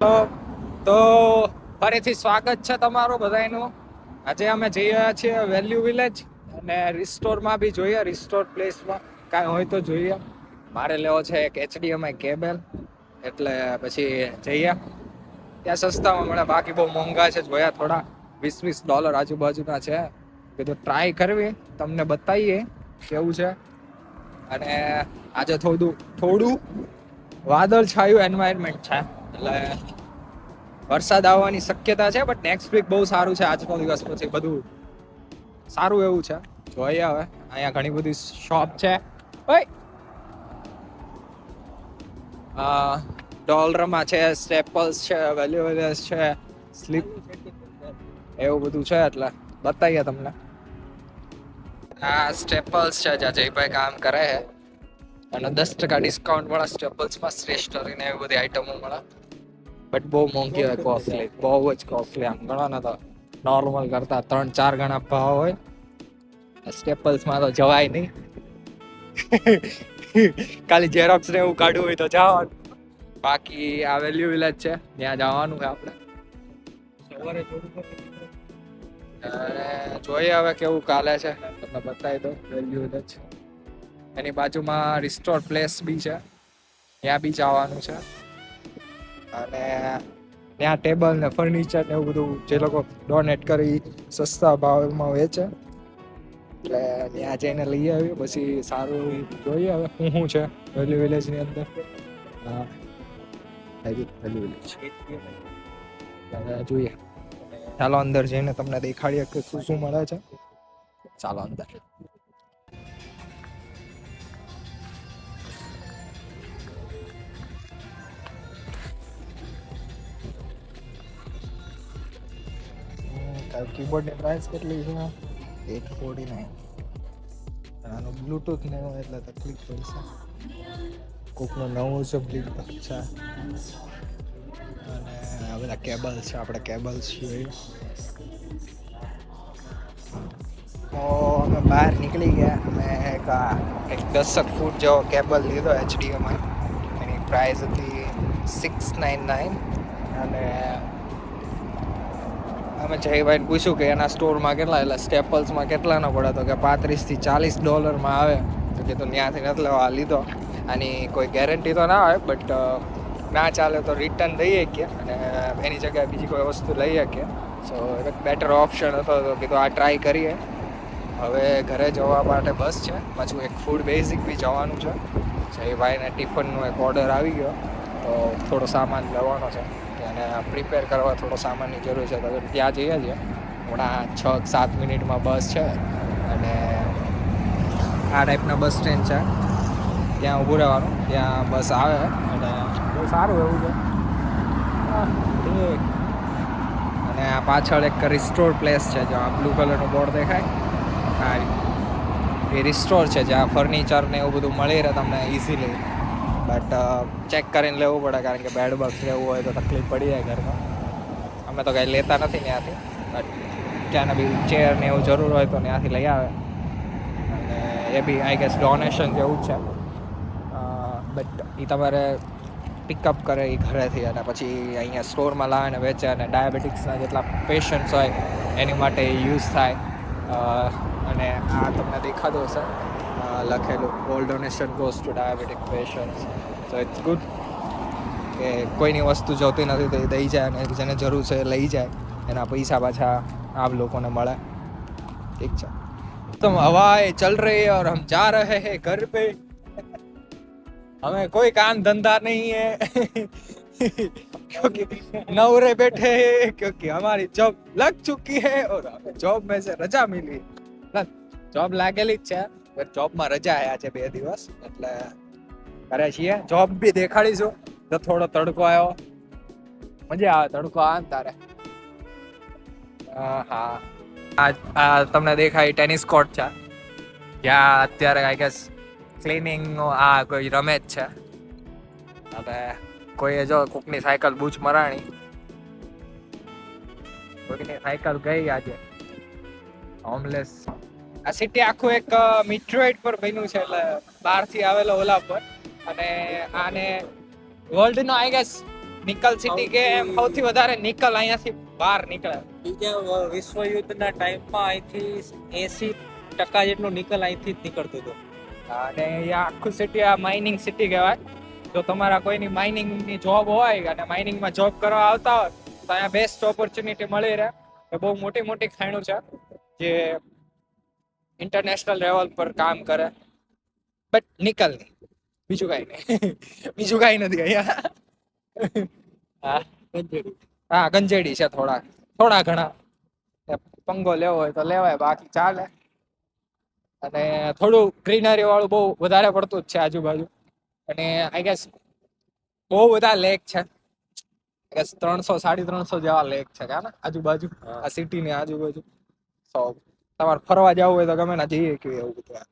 તો ફરીથી સ્વાગત છે તમારું બધાનું. આજે અમે જઈ રહ્યા છીએ વેલ્યુ વિલેજ અને રિસ્ટોરમાં બી જોઈએ. રિસ્ટોર પ્લેસમાં કાંઈ હોય તો જોઈએ. મારે લેવો છે એક HDMI કેબલ, એટલે પછી જઈએ. ત્યાં સસ્તામાં મળે, બાકી બહુ મોંઘા છે. જોયા થોડા $20 આજુબાજુના છે. કીધું ટ્રાય કરવી, તમને બતાવીએ કેવું છે. અને આજે થોડું વાદળ છાયું એન્વાયરમેન્ટ છે, એટલે વરસાદ આવવાની શક્યતા છે. બટ નેક્સ્ટ વીક બહુ સારું છે. આજનો દિવસ પછી બધું સારું એવું છે. જોઈએ હવે. અહીંયા ઘણી બધી શોપ છે. ડોલરમાં છે, સ્ટેપલ્સ છે, વેલ્યુ વિલેજ છે, સ્લીપ, એવું બધું છે. એટલે બતાવીએ તમને. આ સ્ટેપલ્સ છે જ્યાં જયભાઈ કામ કરે છે, અને 10% ડિસ્કાઉન્ટ મળે સ્ટેપલ્સમાં. સ્ટેશનરી ને એવી બધી આઈટમો મળે, બટ બહુ મોંઘી હોય, કોસ્ટલી, બહુ જ કોસ્ટલી. આમ ગણો ને તો નોર્મલ કરતા 3-4 ગણા ભાવ હોય. સ્ટેપલ્સમાં તો જવાય નહીં. ખાલી ઝેરોક્સ ને એવું કાઢવું હોય તો જવાનું. બાકી આ વેલ્યુ વિલેજ છે, ત્યાં જવાનું છે આપણે. સવારે જોઈએ હવે કેવું કાલે છે, તમને બતાવી દો. વેલ્યુ વિલેજ, એની બાજુમાં રિસ્ટોર પ્લેસ બી છે, ત્યાં બી જવાનું છે. અને ત્યાં ટેબલ ને ફર્નિચર ને એવું બધું જે લોકો ડોનેટ કરી સસ્તા ભાવમાં વેચે, એટલે ત્યાં જઈને લઈ આવ્યું. પછી સારું જોઈએ હવે શું છે વેલ્યુ વિલેજ ની અંદર. વેલ્યુ વિલેજ જોઈએ. ચાલો અંદર જઈને તમને દેખાડીએ કે શું શું મળે છે. ચાલો અંદર. કીબોર્ડની પ્રાઇસ કેટલી છે? 849. આનું બ્લૂટૂથ ને હોય એટલે તકલીફ પડશે. કોકનું નવું છે બ્લૂટૂથ છે. અને આ બધા કેબલ્સ છે, આપણે કેબલ્સ જોઈએ. તો અમે બહાર નીકળી ગયા. અમે એક 10 ફૂટ જેવો કેબલ લીધો HDMI. એની પ્રાઇસ હતી 699. અને અમે જયભાઈને પૂછ્યું કે એના સ્ટોરમાં કેટલા, એટલે સ્ટેપલ્સમાં કેટલાનો પડે, તો કે $35-40 આવે. તો કીધું ત્યાંથી નથી લેવા, લીધો. આની કોઈ ગેરંટી તો ના હોય, બટ ના ચાલે તો રિટર્ન દઈએ કે, અને એની જગ્યાએ બીજી કોઈ વસ્તુ લઈ શકીએ. સો એક બેટર ઓપ્શન હતો, તો કીધું આ ટ્રાય કરીએ. હવે ઘરે જવા માટે બસ છે. પાછું એક ફૂડ બેઝિક બી જવાનું છે. જયભાઈને ટિફિનનો એક ઓર્ડર આવી ગયો, તો થોડો સામાન લેવાનો છે. એને પ્રિપેર કરવા થોડો સામાનની જરૂર છે. તો ત્યાં જઈએ છીએ. હમણાં 6-7 મિનિટમાં બસ છે, અને આ ટાઈપના બસ સ્ટેન્ડ છે, ત્યાં ઊભું રહેવાનું. ત્યાં બસ આવે, અને બહુ સારું એવું છે. અને આ પાછળ એક રિસ્ટોર પ્લેસ છે, જ્યાં બ્લુ કલરનું બોર્ડ દેખાય. હા, એ રિસ્ટોર છે જ્યાં ફર્નિચર ને એવું બધું મળી રહે તમને ઇઝીલી. બટ ચેક કરીને લેવું પડે, કારણ કે બેડ બગ્સ લેવું હોય તો તકલીફ પડી જાય ઘરમાં. અમે તો કાંઈ લેતા નથી ત્યાંથી, બટ ત્યાંને બી ચેર ને એવું જરૂર હોય તો ત્યાંથી લઈ આવે. અને એ બી આઈ ગેસ ડોનેશન જેવું જ છે. બટ એ તમારે પિકઅપ કરે એ ઘરેથી, અને પછી અહીંયા સ્ટોરમાં લાવે ને વેચે. અને ડાયાબિટીક્સના જેટલા પેશન્ટ્સ હોય એની માટે યુઝ થાય. અને આ તમને દેખાતું હશે લખેલું, all donation goes to diabetic patients. So it's good કે કોઈની વસ્તુ જોતી નથી તો એ દઈ જાય, અને જેને જરૂર છે એ લઈ જાય. એના પૈસા પાછા આપ લોકોને મળે. ઠીક છે. तुम हवाएं चल रही है और हम जा रहे हैं घर पे. हमें कोई काम धंधा नहीं है क्योंकि नवरे बैठे हैं, क्योंकि हमारी जॉब लग चुकी है और हमें जॉब में से रजा मिली. જોબ લાગેલી જ છે, પણ જોબમાં રજા આજે 2 દિવસ, એટલે કરે છીએ. જોબ બી દેખાડીશું. તો થોડો તડકો આવ્યો, મજા આવે તડકો આવે ને તારે. હા, આ તમને દેખાય ટેનિસ કોર્ટ છે, જ્યાં અત્યારે આઈ ગેસ ક્લીનિંગ નો આ કોઈ રમે જ છે. હવે કોઈએ જો કોકની સાયકલ બૂચ મરાણી, કોઈની સાયકલ ગઈ આજે. હોમલેસ. આ સિટી આખું એક મીટરોઇડ પર બન્યું છે, એટલે બહારથી આવેલો ઓલા પર. અને આને વર્લ્ડ નો આઈ ગેસ નિકલ સિટી કે એમ સૌથી વધારે નિકલ અહીંયાથી બહાર નીકળે. બીજા વિશ્વયુદ્ધના ટાઈમમાં અહીંથી 80% જેટલું નિકલ અહીંથી જ નીકળતું હતું. અને અહીંયા આખું સિટી આ માઇનિંગ સિટી કહેવાય. જો તમારા કોઈની માઇનિંગની જોબ હોય અને માઇનિંગમાં જોબ કરવા આવતા હોય તો અહીંયા બેસ્ટ ઓપોર્ચ્યુનિટી મળી રહે. એ બહુ મોટી મોટી ખાણો છે જે ઇન્ટરનેશનલ લેવલ પર કામ કરે. બટ નિકલ નહીં, બીજું કાંઈ નહીં. બીજું કાંઈ નથી અહીંયા. હા હા, ગંજેડી છે થોડા ઘણા. પંગો લેવો હોય તો લેવાય, બાકી ચાલે. અને થોડું ગ્રીનરી વાળું બહુ વધારે પડતું જ છે આજુબાજુ. અને આઈ ગેસ બહુ બધા લેક છે. 300-350 જેવા લેક છે કે આજુબાજુ, આ સિટી ની આજુબાજુ. તમારે ફરવા જવું હોય તો ગમે ના જઈએ કે એવું બધું.